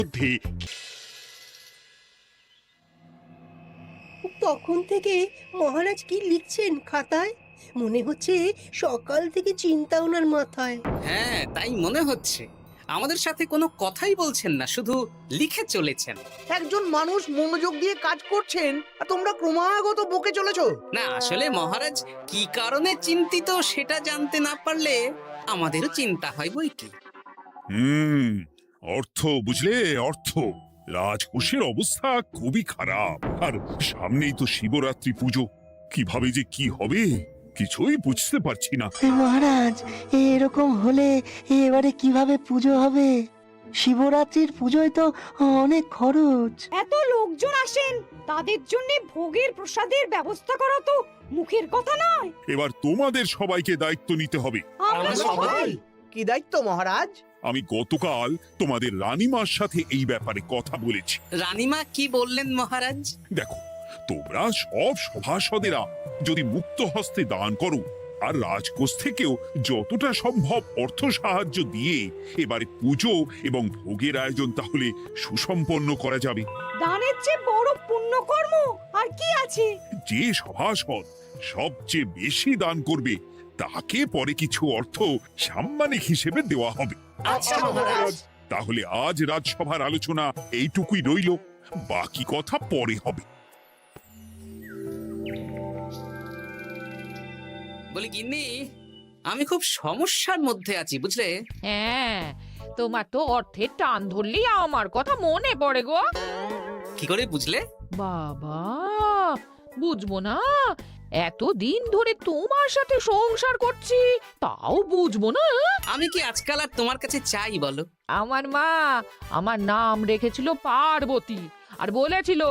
মধ্যে তখন থেকে মহারাজ কি লিখছেন খাতায়? মনে হচ্ছে সকাল থেকে চিন্তা ওনার মাথায়। হ্যাঁ, তাই মনে হচ্ছে। আমাদের সাথে কোনো কথাই বলছেন না, শুধু লিখে চলেছেন। একজন মানুষ মনোযোগ দিয়ে কাজ করছেন আর তোমরা ক্রমাগত বকে চলেছো। না, আসলে মহারাজ কি কারণে চিন্তিত সেটা জানতে না পারলে আমাদেরও চিন্তা হয় বই কি। হুম অর্থ বুঝলে, অর্থ। রাজকোষের অবস্থা খুবই খারাপ, আর সামনেই তো শিবরাত্রি পুজো। কিভাবে যে কি হবে কিছুই বুঝতে পারছি না। মহারাজ, এরকম হলে এবারে কিভাবে পুজো হবে? শিবরাত্রির পুজোয় তো অনেক খরচ। এত লোকজন আসেন, তাদের জন্য ভোগের প্রসাদের ব্যবস্থা করা তো মুখের কথা নয়। এবার তোমাদের সবাইকে দায়িত্ব নিতে হবে। আমরা সবাই। কি দায়িত্ব মহারাজ? আমি গতকাল তোমাদের রানীমার সাথে এই ব্যাপারে কথা বলেছি। রানীমা কি বললেন মহারাজ? দেখো, তোমরা সব সভাসদেরা যদি মুক্ত হস্তে দান করো, আর রাজকোষ থেকেও যতটা সম্ভব অর্থ সাহায্য দিয়ে এবারে পুজো এবং ভোগের আয়োজন তাহলে সুসম্পন্ন করা যাবে। দানের চেয়ে বড় পুণ্যকর্ম আর কি আছে? যে সভাসদ সবচেয়ে বেশি দান করবে তাকে পরে কিছু অর্থ সাম্মানিক হিসেবে দেওয়া হবে। আচ্ছা মহারাজ। তাহলে আজ রাজসভার আলোচনা এইটুকুই রইল, বাকি কথা পরে হবে। বলি গিন্নি, আমি খুব সমস্যার মধ্যে আছি বুঝলে। হ্যাঁ, তোমার তো অর্থের টান ধরলেই আমার কথা মনে পড়ে গো। কি করে বুঝলে? বাবা, বুঝবো না? এতদিন ধরে তোমার সাথে সংসার করছি, তাও বুঝবো না? আমি কি আজকাল আর তোমার কাছে চাই বলো? আমার মা আমার নাম রেখেছিল পার্বতী, আর বলেছিল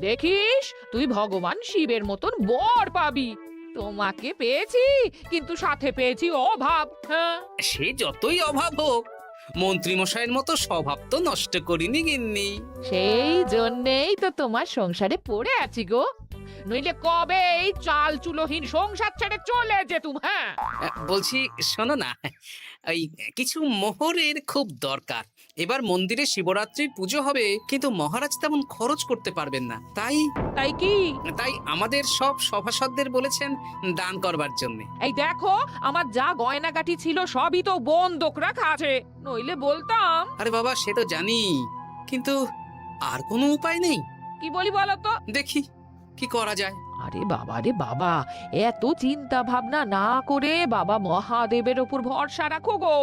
দেখিস তুই ভগবান শিবের মতন বর পাবি। তোমাকে পেয়েছি, কিন্তু সাথে পেয়েছি অভাব। হ্যাঁ, সে যতই অভাব হোক, মন্ত্রী মশাইয়ের মতো স্বভাব তো নষ্ট করিনি গিন্নি। সেই জন্যেই তো তোমার সংসারে পড়ে আছি গো, নইলে কবে এই চাল চুলোহীন সংসার ছেড়ে চলে যেতুম। হ্যাঁ, বলছি শোনো না, এই কিছু মোহরের খুব দরকার। এবার মন্দিরে শিবরাত্রির পুজো হবে, কিন্তু মহারাজ তেমন খরচ করতে পারবেন না। তাই কি? তাই আমাদের সব সভাসদদের বলেছেন দান করবার জন্য। এই দেখো, আমার যা গয়নাগাটি ছিল সবই তো বন্ধক রাখা আছে, নইলে বলতাম। আরে বাবা, সে তো জানি, কিন্তু আর কোনো উপায় নেই। কি বলি বলো তো? দেখি কি করা যায়। আরে বাবা রে বাবা, এত চিন্তা ভাবনা না করে বাবা মহাদেবের ওপর ভরসা রাখো গো,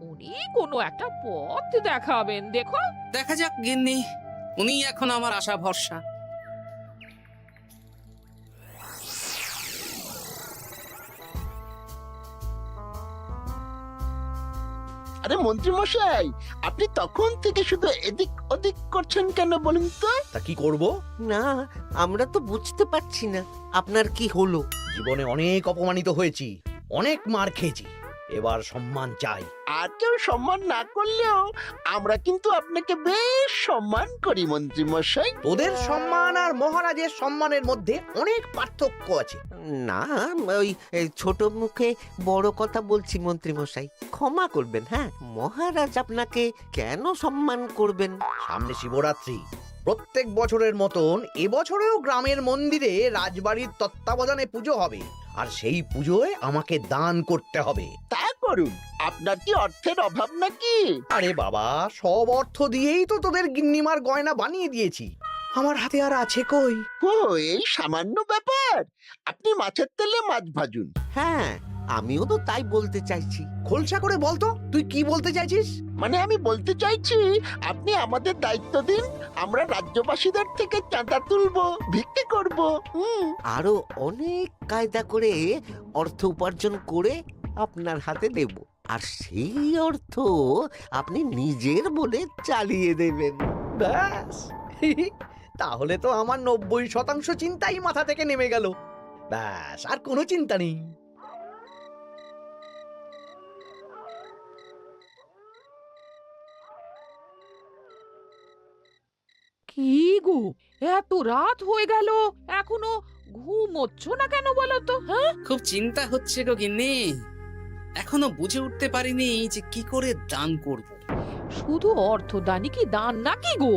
উনি কোনো একটা পথ দেখাবেন। দেখো, দেখা যাক গিন্নি, উনি এখন আমার আশা ভরসা। আরে মন্ত্রী মশাই, আপনি তখন থেকে শুধু এদিক ওদিক করছেন কেন বলুন তো? তা কি করব? না, আমরা তো বুঝতে পারছি না আপনার কি হলো। জীবনে অনেক অপমানিত হয়েছি, অনেক মার খেয়েছি, এবার সম্মান চাই। আর কেউ সম্মান না করলেও আমরা কিন্তু আপনাকে বেশ সম্মান করি মন্ত্রী মশাই। তোদের সম্মান আর মহারাজের সম্মানের মধ্যে অনেক পার্থক্য আছে। না, ওই ছোট মুখে বড় কথা বলছি মন্ত্রী মশাই, ক্ষমা করবেন। হ্যাঁ, মহারাজ আপনাকে কেন সম্মান করবেন? সামনে শিবরাত্রি, প্রত্যেক বছরের মতন এবছরেও গ্রামের মন্দিরে রাজবাড়ির তত্ত্বাবধানে পুজো হবে, আর সেই পুজোয় আমাকে দান করতে হবে। তা করুন, আপনার কি অর্থের অভাব নাকি? আরে বাবা, সব অর্থ দিয়েই তো তোদের গিন্নিমার গয়না বানিয়ে দিয়েছি, আমার হাতে আর আছে কই? ও, এই সামান্য ব্যাপার। আপনি মাছের তেলে মাছ ভাজুন। হ্যাঁ, আমিও তো তাই বলতে চাইছি। খোলসা করে বলতো তুই কি বলতে চাইছিস? মানে আমি বলতে চাইছি, আপনি আমাদের দায়িত্ব দিন, আমরা রাজ্যবাসীদের থেকে চাঁদা তুলবো, ভিক্ষে করব। আরো অনেক কায়দা করে অর্থ উপার্জন করে আপনার হাতে দেব, আর সেই অর্থ আপনি নিজের বলে চালিয়ে দেবেন। ব্যাস, তাহলে তো আমার 90% চিন্তাই মাথা থেকে নেমে গেল। ব্যাস, আর কোনো চিন্তা নেই। কি গো, এত রাত হয়ে গেল, এখনো ঘুমোচ্ছ না কেন বলো তো? হ্যাঁ, খুব চিন্তা হচ্ছে গো গিন্নি, এখনো বুঝে উঠতে পারিনি যে কি করে দান করব। শুধু অর্থদানই কি দান নাকি গো?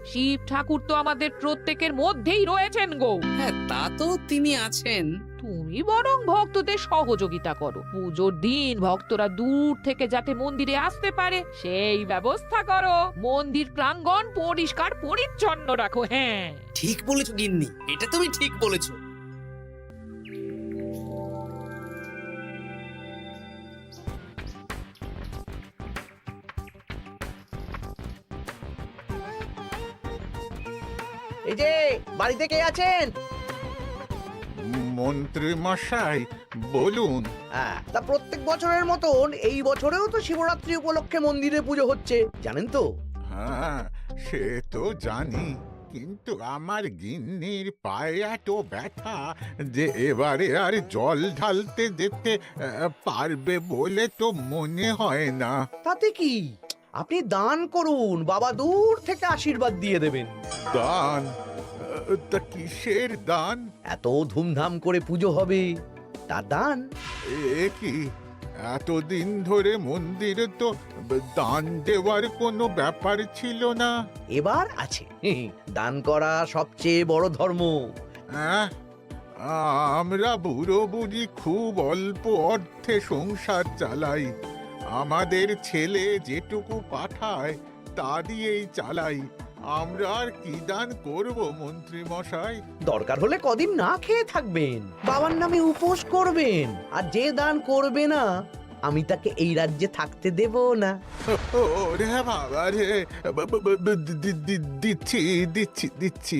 শিব ঠাকুর তো আমাদের প্রত্যেকের মধ্যেই রয়েছেন গো। হ্যাঁ, তা তো তিনি আছেন। তুমি বরং ভক্তদের সহযোগিতা করো, পুজোর দিন ভক্তরা দূর থেকে যাতে মন্দিরে আসতে পারে সেই ব্যবস্থা করো। মন্দির প্রাঙ্গণ পরিষ্কার পরিচ্ছন্ন রাখো। হ্যাঁ, ঠিক বলেছো গিন্নি, এটা তুমি ঠিক বলেছো। এই যে বাড়িতে কে আছেন? মন্ত্রী মশাই বলুন। হ্যাঁ, তা প্রত্যেক বছরের মতন এই বছরেও তো শিবরাত্রি উপলক্ষে মন্দিরে পুজো হচ্ছে, জানেন তো? হ্যাঁ, সে তো জানি, কিন্তু আমার গিন্নির পায়ে এত ব্যথা যে এবারে আর জল ঢালতে যেতে পারবে বলে তো মনে হয় না। তাতে কি, আপনি দান করুন, বাবা দূর থেকে আশীর্বাদ দিয়ে দেবেন। দান? তা কিসের দান? এত ধুমধাম করে পুজো হবে, তা দান। এ কি, এতদিন ধরে মন্দিরে তো দান দেওয়ার কোনো ব্যাপার ছিল না। এবার আছে। দান করা সবচেয়ে বড় ধর্ম। হ্যাঁ, আমরা বুড়ো বুড়ি খুব অল্প অর্থে সংসার চালাই। আমাদের ছেলে যেটুকু পাঠায় তা দিয়েই চালাই। আমরা আর কি দান করব মন্ত্রী মশাই? দরকার হলে কদিন না খেয়ে থাকবেন, বাবার নামে উপোস করবেন, আর যে দান করবে না আমি তাকে এই রাজ্যে থাকতে দেব না। ওরে বাবা রে, দিচ্ছি দিচ্ছি দিচ্ছি।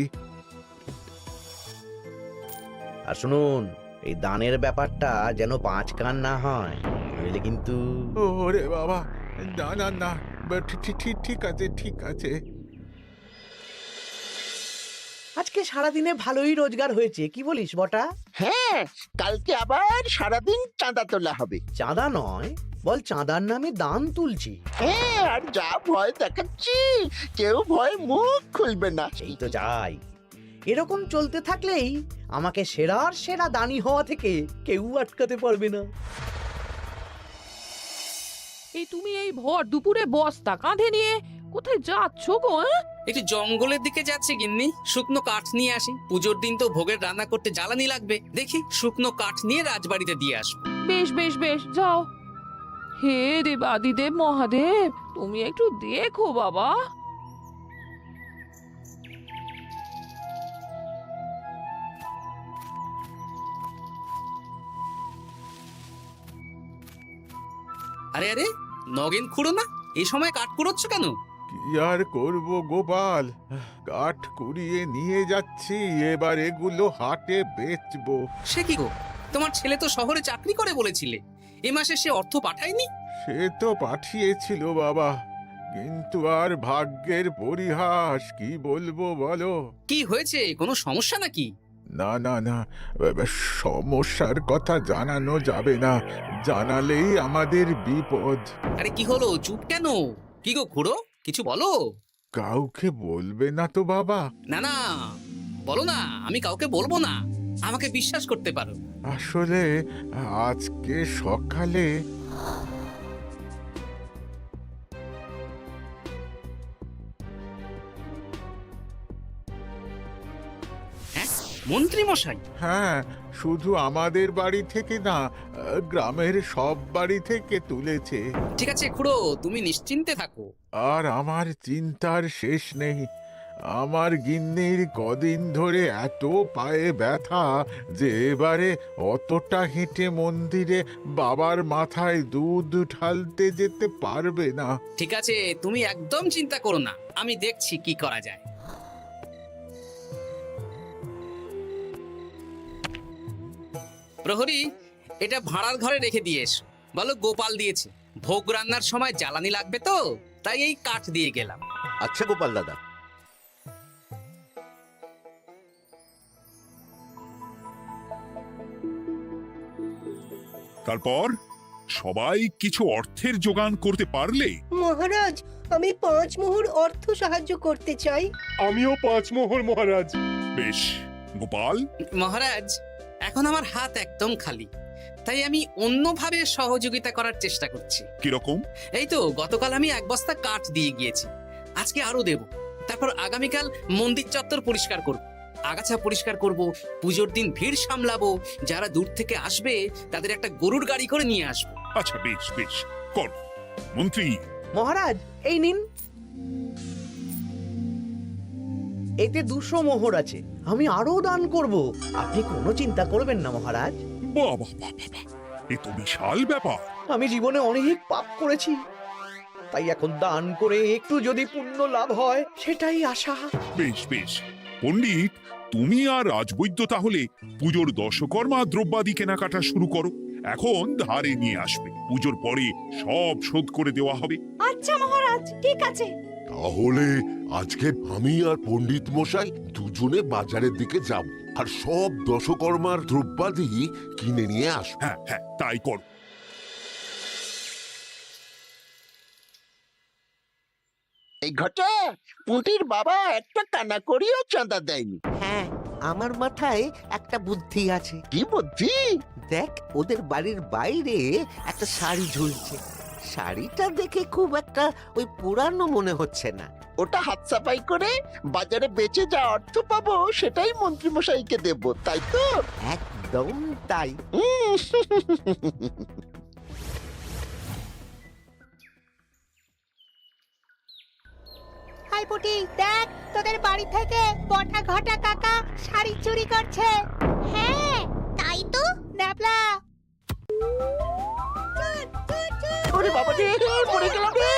আর শুনুন, এই দানের ব্যাপারটা যেন 5 কান না হয়, নইলে কিন্তু। ওরে বাবা, না না না, ঠিক আছে ঠিক আছে। আজকে সারাদিনে ভালোই রোজগার হয়েছে, কি বলিস বটা? হ্যাঁ, কালকে আবার সারাদিন চাঁদা তোলা হবে। চাঁদা নয়, বল চাঁদার নামে দান তুলছি। হ্যাঁ, আর যা ভয় দেখাচ্ছি, কেউ ভয় মুখ খুলবে না। সেই তো চাই। এরকম চলতে থাকলেই আমাকে সেরার সেরা দানি হওয়া থেকে কেউ আটকাতে পারবে না। এই তুমি এই ভর দুপুরে বস্তা কাঁধে নিয়ে কোথায় যাচ্ছ গো? একটু জঙ্গলের দিকে যাচ্ছি গিন্নি, শুকনো কাঠ নিয়ে আসি। পুজোর দিন তো ভোগের রান্না করতে জ্বালানি লাগবে, দেখি শুকনো কাঠ নিয়ে রাজবাড়িতে দিয়ে আসবো। বেশ বেশ বেশ, যাও। হে দেবাদিদেব মহাদেব, তুমি একটু দেখো বাবা। আরে আরে, নগেন খুঁড়ো না, এই সময় কাঠ কুড়োচ্ছ কেন? কি আর করব গোপাল, কাঠ কুড়িয়ে নিয়ে যাচ্ছি, এবার এগুলো হাটে বেচবো। সে কি গো, তোমার ছেলে তো শহরে চাকরি করে বলেছিলে, এ মাসে সে অর্থ পাঠায়নি? সে তো পাঠিয়েছিল বাবা, কিন্তু আর ভাগ্যের পরিহাস, কি বলবো বলো। কি হয়েছে, কোনো সমস্যা নাকি? না না না, সমস্যার কথা জানানো যাবে না, জানালেই আমাদের বিপদ। আরে কি হলো, চুপ কেন? কি গো খুড়ো, কিছু বলো। কাউকে বলবে না তো বাবা? না না, বলো না, আমি কাউকে বলবো না, আমাকে বিশ্বাস করতে পারো। আসলে আজকে সকালে হ্যাঁ, মন্ত্রী মশাই? হ্যাঁ, শুধু আমাদের বাড়ি থেকে না, গ্রামের সব বাড়ি থেকে তুলেছে। ঠিক আছে খুড়ো, তুমি নিশ্চিন্তে থাকো। আর আমার চিন্তার শেষ নেই। আমার গিন্নির কদিন ধরে এত পায়ে ব্যথা যে এবারে অতটা হেঁটে মন্দিরে বাবার মাথায় দুধ ঢালতে যেতে পারবে না। ঠিক আছে, তুমি একদম চিন্তা করো না, আমি দেখছি কি করা যায়। প্রহরী, এটা ভাড়ার ঘরে রেখে দিয়ে এসো। বলো গোপাল দিয়েছে, ভোগ রান্নার সময় জ্বালানি লাগবে তো, তাই এই কাঠ দিয়ে গেলাম। আচ্ছা গোপাল দাদা। তারপর সবাই কিছু অর্থের যোগান করতে পারলে? মহারাজ, আমি 5 মোহর অর্থ সাহায্য করতে চাই। আমিও 5 মোহর মহারাজ। বেশ, গোপাল? মহারাজ, এখন আমার হাত একদম খালি, তাই আমি অন্যভাবে সহযোগিতা করার চেষ্টা করছি। কিরকম? এই তো গতকাল আমি 1 বস্তা কাঠ দিয়ে গিয়েছি, আজকে আরো দেব। তারপর আগামীকাল মন্দির চত্বর পরিষ্কার করব, আগাছা পরিষ্কার করব, পুজোর দিন ভিড় সামলাবো, যারা দূর থেকে আসবে তাদের একটা গরুর গাড়ি করে নিয়ে আসবো। আচ্ছা, বেশ বেশ, কর। মন্ত্রী, মহারাজ এই নিন, এতে 200 মোহর আছে। আমি আরো দান করব, আপনি কোনো চিন্তা করবেন না মহারাজ। বাহ বাহ বাহ বাহ বাহ, এ তো বিশাল ব্যাপার। আমি জীবনে অনেক পাপ করেছি, তাই এখন দান করে একটু যদি পুণ্য লাভ হয় সেটাই আশা। বেশ বেশ, পণ্ডিত, তুমি আর রাজবৈদ্য তাহলে পুজোর দশকর্মা দ্রব্যাদি কেনাকাটা শুরু করো। এখন ধারে নিয়ে আসবে, পুজোর পরে সব শোধ করে দেওয়া হবে। আচ্ছা মহারাজ, ঠিক আছে। তাহলে আজকে আমি আর পণ্ডিত মশাই দুজনে বাজারের দিকে যাব আর সব দশকর্মার দ্রব্যাদি কিনে নিয়ে আসবো। হ্যাঁ হ্যাঁ, তাই করো। এই ঘটা পুঁটির বাবা একটা কানা করিও চাঁদা দেয়নি। হ্যাঁ, আমার মাথায় একটা বুদ্ধি আছে। কি বুদ্ধি? দেখ, ওদের বাড়ির বাইরে একটা শাড়ি ঝুলছে। শাড়িটা দেখে খুব একটা ওই পুরানো মনে হচ্ছে না। ওটা হাত সাফাই করে বাজারে বেচে যা অর্থ পাবো সেটাই মন্ত্রী মশাইকে দেব, তাই তো? একদম তাই। হাই পুটি, দেখ তোদের বাড়ি থেকে বটা ঘটা কাকা শাড়ি চুরি করছে। হ্যাঁ তাই তো। ন্যাপলা, ওরে বাবা রে, মরে গেলাম রে,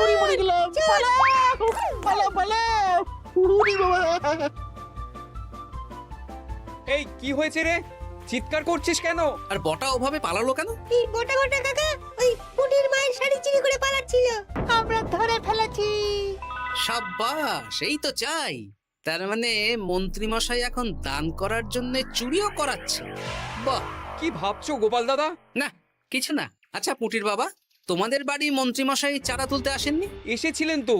ওরে মরে গেলাম। পালাও পালাও পালাও, ওরে বাবা। এই কি হয়েছে রে, চিৎকার করছিস কেন? আর বটা ওভাবে পালালো কেন? এই গোটা গোটা কাকা ওই পুটির মায়ের শাড়ি চুরি করে পালাচ্ছিল, আমরা ধরে ফেলেছি। সাব্বাস, এই তো চাই। তার মানে মন্ত্রী মশাই এখন দান করার জন্য চুরিও করাচ্ছে। বাহ, কি ভাবছো গোপাল দাদা? না কিছু না। আচ্ছা পুটির বাবা, তোমাদের বাড়ি মন্ত্রী মশাই চাঁদা তুলতে আসেননি? এসেছিলেন তো,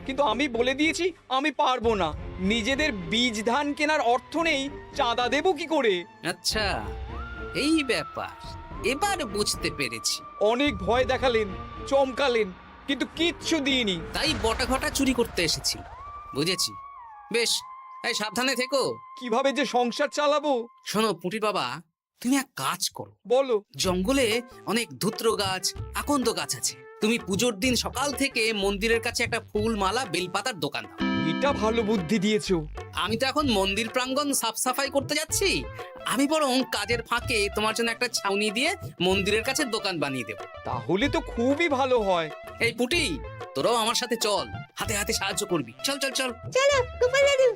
কিন্তু আমি বলে দিয়েছি আমি পারবো না। নিজেদের বীজ ধান কেনার অর্থ নেই, চাঁদা দেবো কি করে? আচ্ছা, এই ব্যাপার, এবার বুঝতে পেরেছি। অনেক ভয় দেখালেন, চমকালেন, কিন্তু কিচ্ছু দিইনি। তাই বটা ঘটা চুরি করতে এসেছি, বুঝেছি। বেশ, এই সাবধানে থেকো। কিভাবে যে সংসার চালাবো? শোনো পুটির বাবা, তুমি এক কাজ করো। বলো। জঙ্গলে অনেক ধুত্র গাছ, আকন্দ গাছ আছে। তুমি পুজোর দিন সকাল থেকে মন্দিরের কাছে একটা ফুল মালা বেলপাতার দোকান দাও। এটা ভালো বুদ্ধি দিয়েছো। আমি তো এখন মন্দির প্রাঙ্গণ সাফ সাফাই করতে যাচ্ছি, আমি বরং কাজের ফাঁকে তোমার জন্য একটা ছাউনি দিয়ে মন্দিরের কাছে দোকান বানিয়ে দেব। তাহলে তো খুবই ভালো হয়। এই পুটি, তোরাও আমার সাথে চল, হাতে হাতে সাহায্য করবি। চল চল চল। চলো গোপাল দাদু।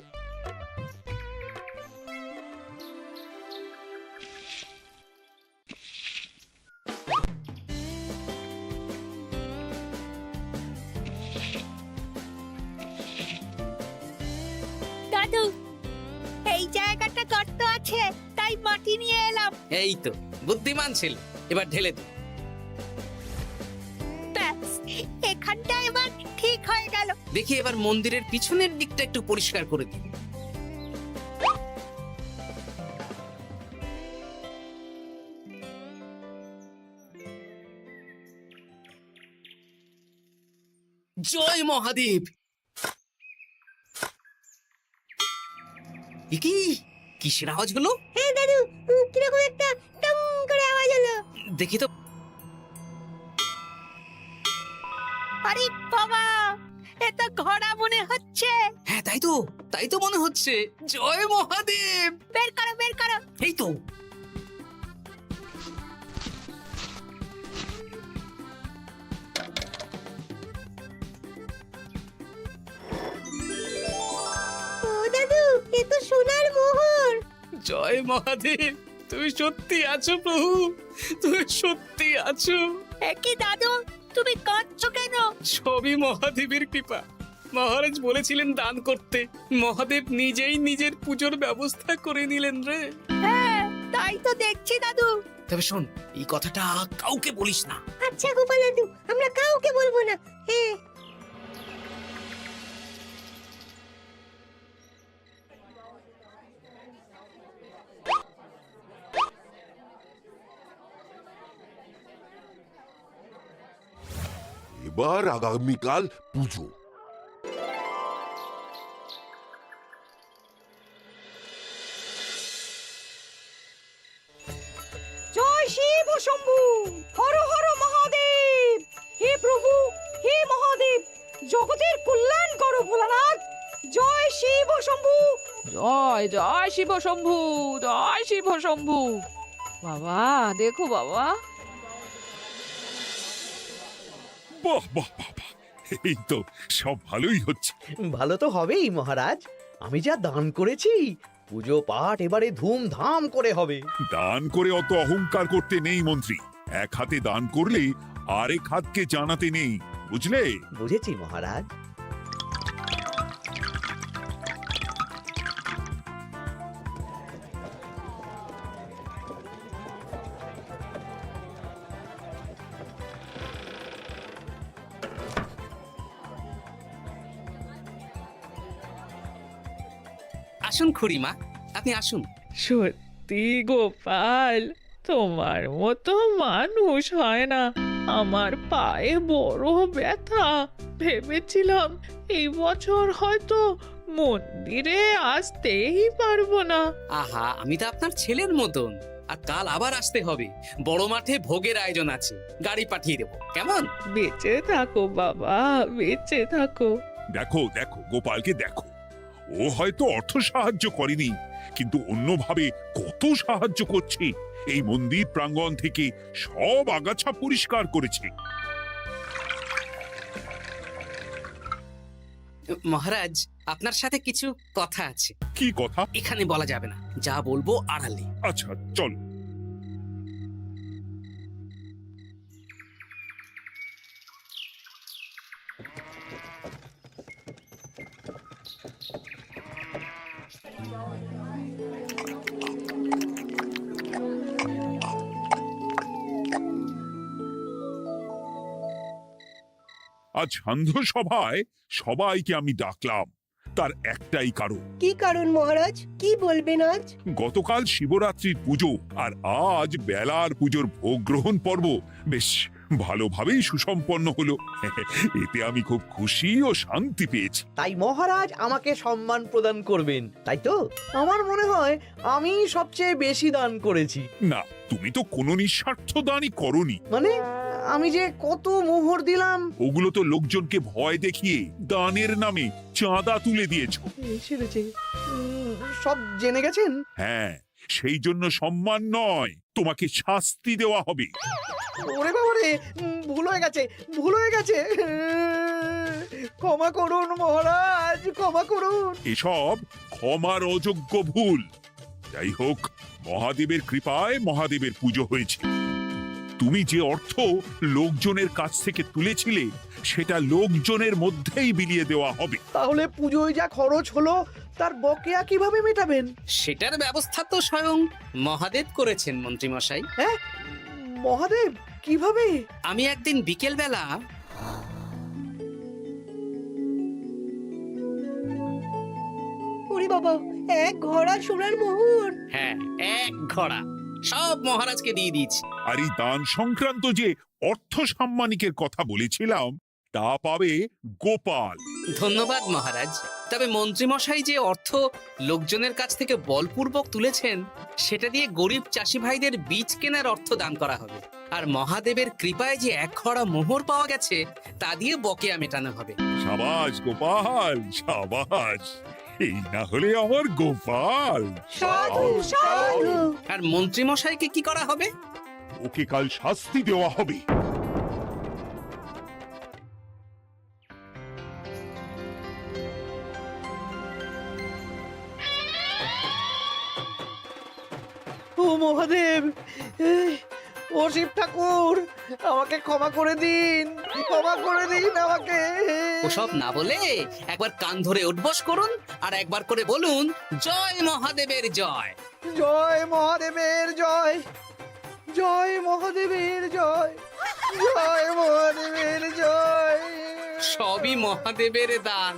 দাদু, এই জায়গাটা গর্ত আছে, তাই মাটি নিয়ে এলাম। এই তো বুদ্ধিমান ছিল, এবার ঢেলে দে। ব্যাস, এখানটা এবার ঠিক হয়ে গেল। দেখি এবার মন্দিরের পিছনের দিকটা একটু পরিষ্কার করে দিই। জয় মহাদেব। এ কি, কিসের আওয়াজ হলো? হ্যাঁ দাদু, কিরকম একটা টং করে আওয়াজ হলো। দেখি তো। আরে বাবা, এটা ঘোড়া মনে হচ্ছে। হ্যাঁ তাই তো মনে হচ্ছে। জয় মহাদেব। বের করো বের করো। এই তো। ও দাদু, এ তো সোনার মোহর। জয় মহাদেব, তুমি সত্যি আছো প্রভু, তুমি সত্যি আছো। একই দাদু, তুমি কাঁদছো কেন? সবই মহাদেবের কৃপা। মহারাজ বলেছিলেন দান করতে, মহাদেব নিজেই নিজের পুজোর ব্যবস্থা করে নিলেন রে। হ্যাঁ, তাই তো দেখছি দাদু। তবে শোন, এই কথাটা কাউকে বলিস না। আচ্ছা গোপাল দাদু, আমরা কাউকে বলবো না। হ্যাঁ। এবার আগামীকাল পুজো। জয় শিব শম্ভু, হর হর মহাদেব। হে প্রভু, হে মহাদেব, জগতের কল্যাণ করো ভোলানাথ। জয় শিব শম্ভু। জয় জয় শিব শম্ভু, জয় শিব শম্ভু। বাবা দেখো বাবা, বাহ বাহ বাহ বাহ, এই তো সব ভালোই হচ্ছে। ভালো তো হবেই মহারাজ, আমি যা দান করেছি পুজো পাঠ এবারে ধুমধাম করে হবে। দান করে অত অহংকার করতে নেই মন্ত্রী। এক হাতে দান করলে আরেক হাতকে জানাতে নেই, বুঝলে? বুঝেছি মহারাজ। আসুন খুড়িমা, আপনি আসুন। সত্যি গোপাল, তোমার মতো মানুষ হয় না। আমার পায়ে বড় ব্যথা, ভেবেছিলাম এই বছর হয়তো মন্দিরে আসতেই পারবো না। আহা, আমি তো আপনার ছেলের মতন। আর কাল আবার আসতে হবে, বড় মাঠে ভোগের আয়োজন আছে, গাড়ি পাঠিয়ে দেবো, কেমন? বেঁচে থাকো বাবা, বেঁচে থাকো। দেখো দেখো গোপালকে দেখো, ও হয়তো অর্থ সাহায্য করেনি, কিন্তু অন্যভাবে কত সাহায্য করছে। এই মন্দির প্রাঙ্গণ থেকে সব আগাছা পরিষ্কার করেছে। মহারাজ, আপনার সাথে কিছু কথা আছে। কি কথা? এখানে বলা যাবে না, যা বলবো আড়ালে। আচ্ছা চল। আজ সান্ধ্য সভায় সবাইকে আমি ডাকলাম, তার একটাই কারণ। কি কারণ মহারাজ? কি বলবেন আজ? গতকাল শিবরাত্রির পুজো আর আজ বেলার পুজোর ভোগ গ্রহণ পর্ব বেশ ভালোভাবেই সুসম্পন্ন হলো। এতে আমি খুব খুশি ও শান্তি পেয়েছি। তাই মহারাজ আমাকে সম্মান প্রদান করবেন, তাই তো? আমার মনে হয় আমি সবচেয়ে বেশি দান করেছি। না, তুমি তো কোনো নিঃস্বার্থ দানই করনি। মানে আমি যে কত মোহর দিলাম। ওগুলো তো লোকজনকে ভয় দেখিয়ে দানের নামে চাঁদা তুলে দিয়েছো। সেরেছে, সব জেনে গেছেন। হ্যাঁ, সেই জন্য সম্মান নয়, তোমাকে শাস্তি দেওয়া হবে। ওরে বাবা রে, ভুল হয়ে গেছে, ভুল হয়ে গেছে। ক্ষমা করুন মহারাজ, ক্ষমা করুন। এসব ক্ষমার অযোগ্য ভুল। যাই হোক, মহাদেবের কৃপায় মহাদেবের পুজো হয়েছে। তুমি যে অর্থ লোকজনের কাছ থেকে তুলেছিলে সেটা লোকজনের মধ্যেই বিলিয়ে দেওয়া হবে। তাহলে পুজোয় যা খরচ হলো তার বকেয়া কিভাবে মেটাবেন? সেটার ব্যবস্থা তো স্বয়ং মহাদেব করেছেন মন্ত্রী মশাই। হ্যাঁ, মহাদেব কিভাবে? আমি একদিন বিকেল বেলা ওরে বাবা, এক ঘোড়া সোনার মোহর। হ্যাঁ, এক ঘোড়া সব মহারাজকে দিয়ে দিয়েছি। আর এই দান সংক্রান্ত যে অর্থ সাম্মানিকের কথা বলেছিলাম তা পাবে গোপাল। ধন্যবাদ মহারাজ। তবে মন্ত্রী মশাই যে অর্থ লোকজনের কাছ থেকে বলপূর্বক তুলেছেন সেটা দিয়ে গরিব চাষি ভাইদের বীজ কেনার অর্থ দান করা হবে। আর মহাদেবের কৃপায় যে এক খড়া মোহর পাওয়া গেছে তা দিয়ে বকেয়া মেটানো হবে। সাবাস গোপাল, সাবাস। এই না হলে আমার গোপাল। সাধু সাধু। আর মন্ত্রী মশাইকে কি করা হবে? ওকে কাল শাস্তি দেওয়া হবে। ও মহাদেব, ও শিব ঠাকুর, আমাকে ক্ষমা করে দিন, ক্ষমা করে দিন আমাকে। ওসব না বলে একবার কান ধরে উঠবস করুন আর একবার করে বলুন, জয় মহাদেবের জয়। জয় মহাদেবের জয়, জয় মহাদেবের জয়, জয় মহাদেবের জয়। সবই মহাদেবের দান।